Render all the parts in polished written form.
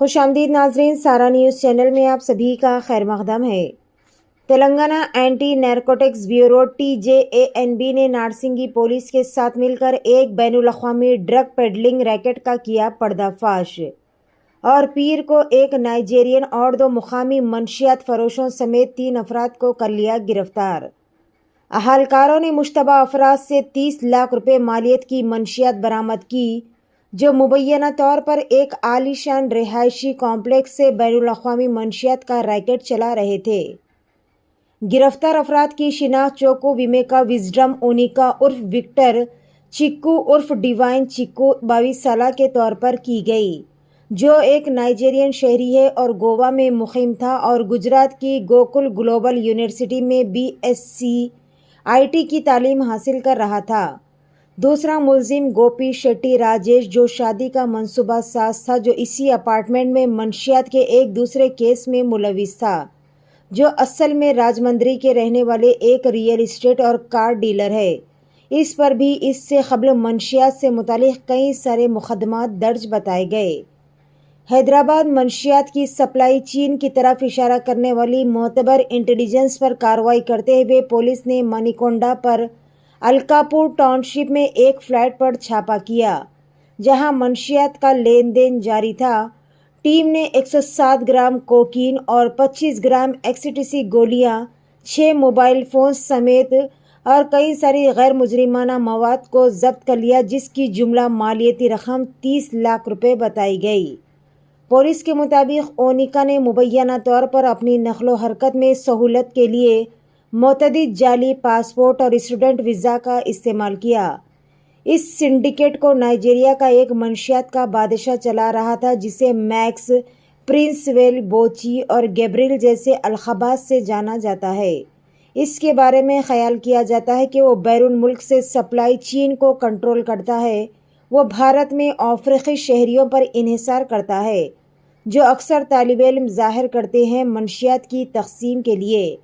खुशामदीद नाजरीन, सारा news channel में आप सभी का खैर मकदम है। Telangana anti narcotics bureau TJANB ने नारसिंगी पुलिस के साथ मिलकर एक बैनुल-अक़वामी ड्रग पेडलिंग रैकेट का किया पर्दाफाश और पीर को एक नाइजीरियन और 2 मुकामी मंशियात फरोशों समेत 3 अफराद को कर लिया गिरफ्तार। अहलकारों ने मुश्तबा अफराद से 30 लाख रुपए मालियत की मंशियात बरामद की, जो मुबैना तौर पर एक आलीशान रिहायशी कॉम्प्लेक्स से बैनुल-अक़वामी मंशियात का रैकेट चला रहे थे। गिरफ्तार अफराद की शिनाख्त चोको विमेका विजडम ओनिका उर्फ विक्टर चिक्कू उर्फ डिवाइन चिक्कू 22 साल के तौर पर की गई, जो एक नाइजीरियन शहरी है और गोवा में मुकीम था और गुजरात की गोकुल ग्लोबल यूनिवर्सिटी में BSc IT की तालीम हासिल कर रहा था। दूसरा मुलजिम गोपी शेट्टी राजेश, जो शादी का मंसूबा साज था, जो इसी अपार्टमेंट में मंशियात के एक दूसरे केस में मुलविस था, जो असल में राजमंद्री के रहने वाले एक रियल एस्टेट और कार डीलर है। इस पर भी इससे क़ब्ल मंशियात से मुतालिक कई सारे मुकदमात दर्ज बताए गए। हैदराबाद मंशियात की सप्लाई चीन की तरफ इशारा करने वाली मोतबर इंटेलिजेंस पर कार्रवाई करते हुए पुलिस ने मणिकोंडा पर अलकापुर टाउनशिप में एक फ्लैट पर छापा किया, जहां मंशियात का लेन देन जारी था। टीम ने 107 ग्राम कोकीन और 25 ग्राम एक्सटेसी गोलियां, 6 मोबाइल फोन समेत और कई सारी गैर मुजरिमाना मवाद को जब्त कर लिया, जिसकी जुमला मालियती रकम 30 लाख रुपए बताई गई। पुलिस के मुताबिक ओनिका ने मुबैना तौर पर अपनी नकलो हरकत में सहूलत के लिए मुतअद्दिद जाली पासपोर्ट और स्टूडेंट वीज़ा का इस्तेमाल किया। इस सिंडिकेट को नाइजीरिया का एक मंशियात का बादशाह चला रहा था, जिसे मैक्स, प्रिंसवेल, बोची और गैब्रियल जैसे अलक़ाबात से जाना जाता है। इसके बारे में ख्याल किया जाता है कि वो बैरून मुल्क से सप्लाई चीन को कंट्रोल करता है। वो भारत में अफ्रीकी शहरियों पर इन्हिसार करता है, जो अक्सर तालिब इल्म ज़ाहिर करते हैं मंशियात की तक़सीम के लिए।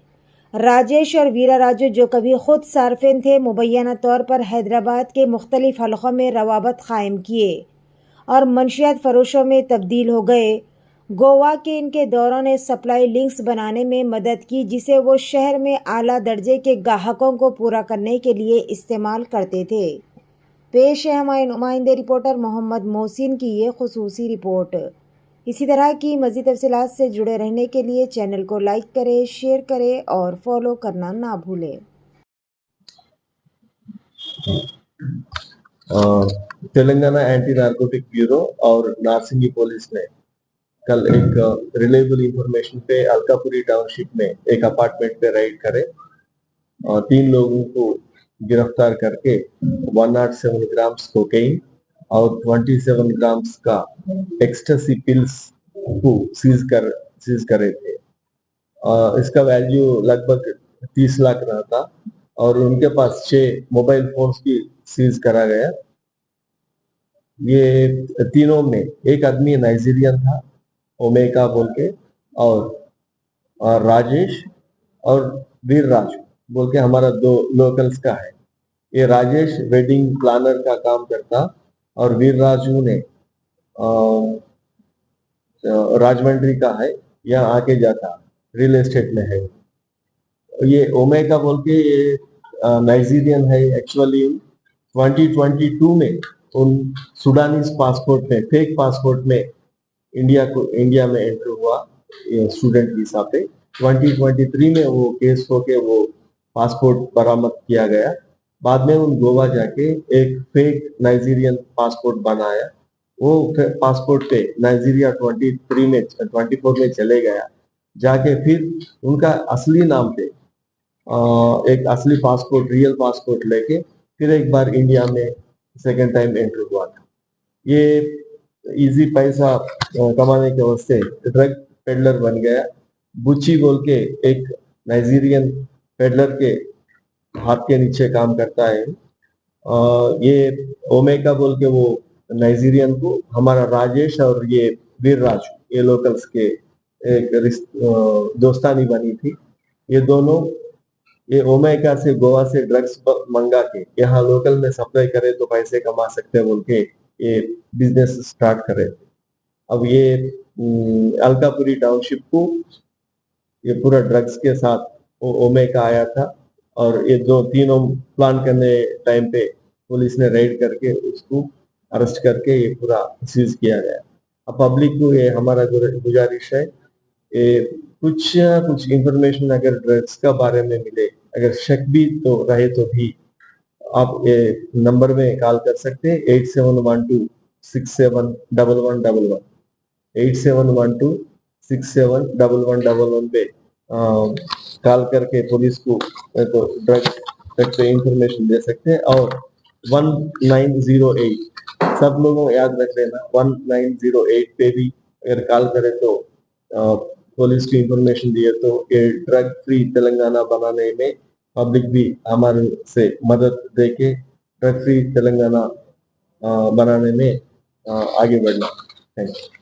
राजेश और वीरा राजू, जो कभी खुद सार्फिन थे, मुबैना तौर पर हैदराबाद के मुख्तलिफ हलक़ों में रवाबत क़ायम किए और मंशियात फरोशों में तब्दील हो गए। गोवा के इनके दौरों ने सप्लाई लिंक्स बनाने में मदद की, जिसे वो शहर में आला दर्जे के ग्राहकों को पूरा करने के लिए इस्तेमाल करते थे। पेश है हमारे नुमाइंदे रिपोर्टर मोहम्मद मोहसिन की ये खुसूसी रिपोर्ट। इसी तरह की मज़ीद तफ़सीलात से जुड़े रहने के लिए चैनल को लाइक करें, शेयर करें और फॉलो करना ना भूलें। तेलंगाना एंटी नारकोटिक ब्यूरो और नारसिंगी पुलिस ने कल एक रिलायबल इंफॉर्मेशन पे अलकापुरी टाउनशिप में एक अपार्टमेंट पे राइड करे और 3 लोगों को गिरफ्तार करके 107 ग्राम्स कोकेन और 27 ग्राम्स का एक्सटेसी पिल्स को सीज करे थे। इसका वैल्यू लगभग 30 लाख रहा था और उनके पास 6 मोबाइल फोन्स भी सीज करा गया। ये तीनों में एक आदमी नाइजीरियन था, ओमेका बोल के, और राजेश और वीर राजू बोल के हमारा 2 लोकल्स का है। ये राजेश वेडिंग प्लानर का काम करता और वीर राजू ने राजमंड्री का है, यहाँ आके जाता, रियल एस्टेट में है। ये ओमेगा बोल के ये नाइजीरियन है। एक्चुअली 2022 में उन सुडानीज पासपोर्ट में, फेक पासपोर्ट में इंडिया में एंटर हुआ स्टूडेंट वीसा पे। 2023 में वो केस होके वो पासपोर्ट बरामद किया गया। बाद में उन गोवा जाके एक फेक नाइजीरियन पासपोर्ट बनाया। वो पासपोर्ट पे नाइजीरिया 24 में चले गया, जाके फिर उनका असली नाम पे एक असली पासपोर्ट, रियल पासपोर्ट लेके फिर एक बार इंडिया में सेकेंड टाइम एंटर हुआ था। ये इजी पैसा कमाने के वास्ते ड्रग पेडलर बन गया। बुची बोल के एक नाइजीरियन पेडलर के हाथ के नीचे काम करता है। ये ओमेगा बोल के वो नाइजीरियन को हमारा राजेश और ये वीर राजू, ये लोकल्स के एक दोस्तानी बनी थी। ये दोनों ये ओमेगा से गोवा से ड्रग्स मंगा के यहाँ लोकल में सप्लाई करे तो पैसे कमा सकते बोल के ये बिजनेस स्टार्ट करे। अब ये अलकापुरी टाउनशिप को ये पूरा ड्रग्स के साथ ओमेगा आया था और ये दो तीनों प्लान करने टाइम पे पुलिस ने रेड करके उसको अरेस्ट करके ये पूरा सीज किया गया। अब पब्लिक को ये हमारा गुजारिश है, ये कुछ इंफॉर्मेशन अगर ड्रग्स का बारे में मिले, अगर शक भी तो रहे तो भी आप ये नंबर में कॉल कर सकते हैं 8712671111 8712671111 पे कॉल करके पुलिस को तो ड्रग तक पे इंफॉर्मेशन दे सकते हैं। और 1908 सब लोगों को याद रख लेना, 1908 पे भी अगर कॉल करें तो पुलिस की इंफॉर्मेशन दिए तो ये ड्रग फ्री तेलंगाना बनाने में पब्लिक भी हमारे से मदद देके ड्रग फ्री तेलंगाना बनाने में आगे बढ़ना। Thank you.